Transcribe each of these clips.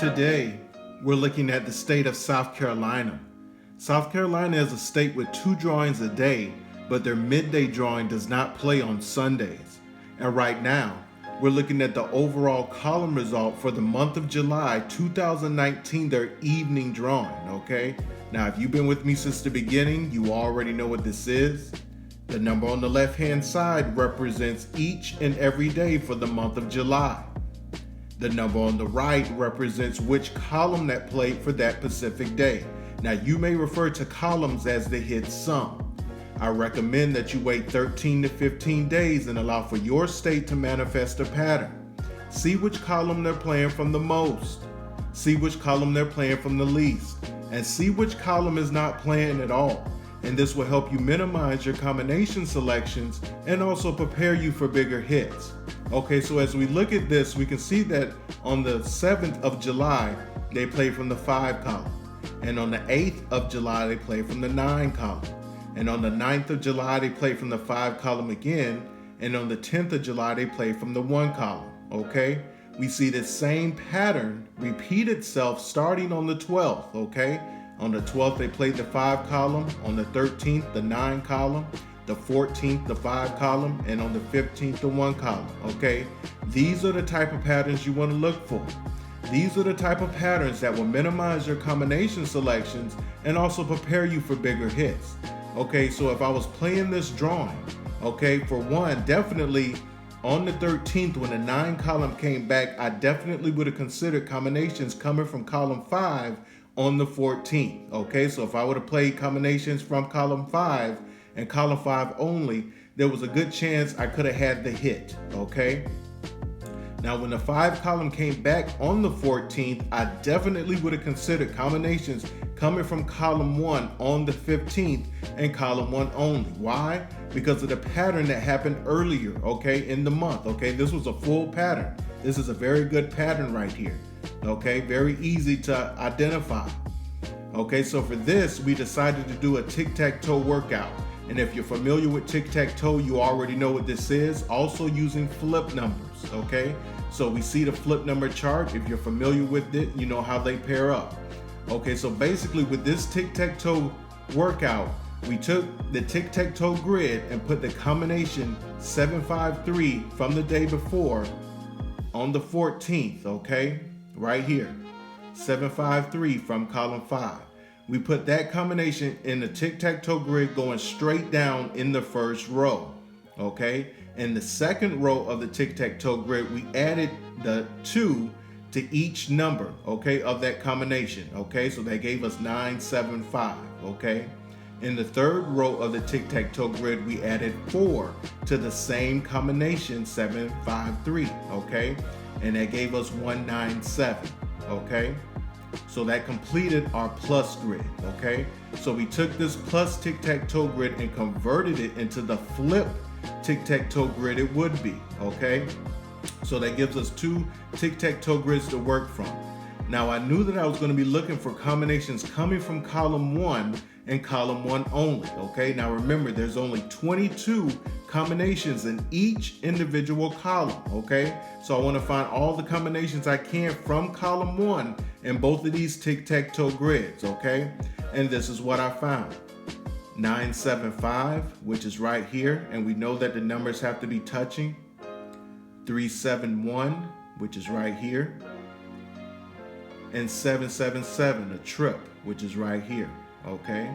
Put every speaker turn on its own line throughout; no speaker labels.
Today, we're looking at the state of South Carolina. South Carolina is a state with 2 drawings a day, but their midday drawing does not play on Sundays. And right now, we're looking at the overall column result for the month of July 2019, their evening drawing, okay? Now, if you've been with me since the beginning, you already know what this is. The number on the left-hand side represents each and every day for the month of July. The number on the right represents which column that played for that specific day. Now, you may refer to columns as the hit sum. I recommend that you wait 13 to 15 days and allow for your state to manifest a pattern. See which column they're playing from the most. See which column they're playing from the least. And see which column is not playing at all. And this will help you minimize your combination selections and also prepare you for bigger hits. Okay, so as we look at this, we can see that on the 7th of July, they play from the 5 column. And on the 8th of July, they play from the 9 column. And on the 9th of July, they play from the 5 column again. And on the 10th of July, they play from the 1 column, okay? We see the same pattern repeat itself starting on the 12th, okay? On the 12th, they played the 5 column. On the 13th, the 9 column. The 14th, the 5 column. And on the 15th, the 1 column, okay? These are the type of patterns you want to look for. These are the type of patterns that will minimize your combination selections and also prepare you for bigger hits. Okay, so if I was playing this drawing, okay, for one, definitely on the 13th when the 9 column came back, I definitely would have considered combinations coming from column 5 on the 14th. Okay, so if I would have played combinations from column 5 and column 5 only, there was a good chance I could have had the hit, okay? Now, when the 5 column came back on the 14th, I definitely would have considered combinations coming from column 1 on the 15th and column 1 only. Why? Because of the pattern that happened earlier, okay, in the month, okay? This was a full pattern. This is a very good pattern right here, okay? Very easy to identify. Okay, so for this, we decided to do a tic-tac-toe workout. And if you're familiar with tic-tac-toe, you already know what this is. Also using flip numbers, okay? So we see the flip number chart. If you're familiar with it, you know how they pair up. Okay, so basically with this tic-tac-toe workout, we took the tic-tac-toe grid and put the combination 753 from the day before on the 14th, okay? Right here, 753 from column 5. We put that combination in the tic-tac-toe grid going straight down in the first row, okay? In the second row of the tic-tac-toe grid, we added the 2 to each number, okay, of that combination, okay? So that gave us 975, okay? In the third row of the tic-tac-toe grid, we added 4 to the same combination, 753, okay? And that gave us 197, okay? So that completed our plus grid, okay? So we took this plus tic-tac-toe grid and converted it into the flip tic-tac-toe grid it would be, okay? So that gives us 2 tic-tac-toe grids to work from. Now, I knew that I was going to be looking for combinations coming from column 1 and column 1 only, okay? Now remember, there's only 22 combinations in each individual column, okay? So I want to find all the combinations I can from column 1 in both of these tic-tac-toe grids, okay? And this is what I found. 975, which is right here, and we know that the numbers have to be touching. 371, which is right here. And 777, a trip, which is right here, okay?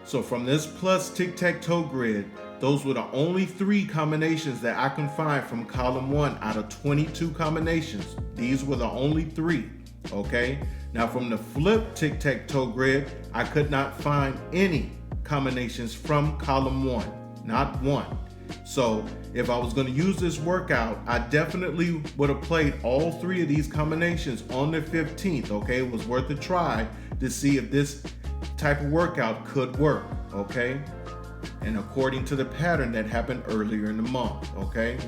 So from this plus tic-tac-toe grid, those were the only 3 combinations that I can find from column 1 out of 22 combinations. These were the only 3, okay? Now from the flip tic-tac-toe grid, I could not find any combinations from column 1, not one. So if I was going to use this workout, I definitely would have played all 3 of these combinations on the 15th, okay? It was worth a try to see if this type of workout could work, okay? And according to the pattern that happened earlier in the month, okay?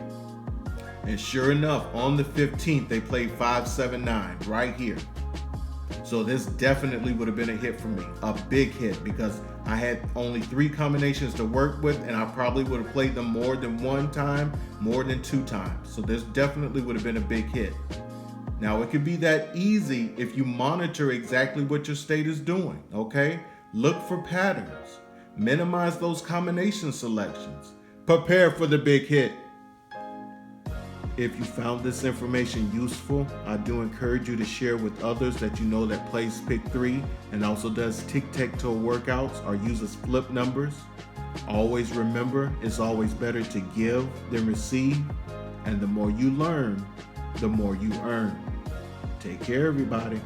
And sure enough, on the 15th, they played 579 right here. So this definitely would have been a hit for me, a big hit, because I had only 3 combinations to work with, and I probably would have played them more than 1 time, more than 2 times. So this definitely would have been a big hit. Now, it can be that easy if you monitor exactly what your state is doing, okay? Look for patterns. Minimize those combination selections. Prepare for the big hit. If you found this information useful, I do encourage you to share with others that you know that plays Pick 3 and also does tic-tac-toe workouts or uses flip numbers. Always remember, it's always better to give than receive, and the more you learn, the more you earn. Take care, everybody.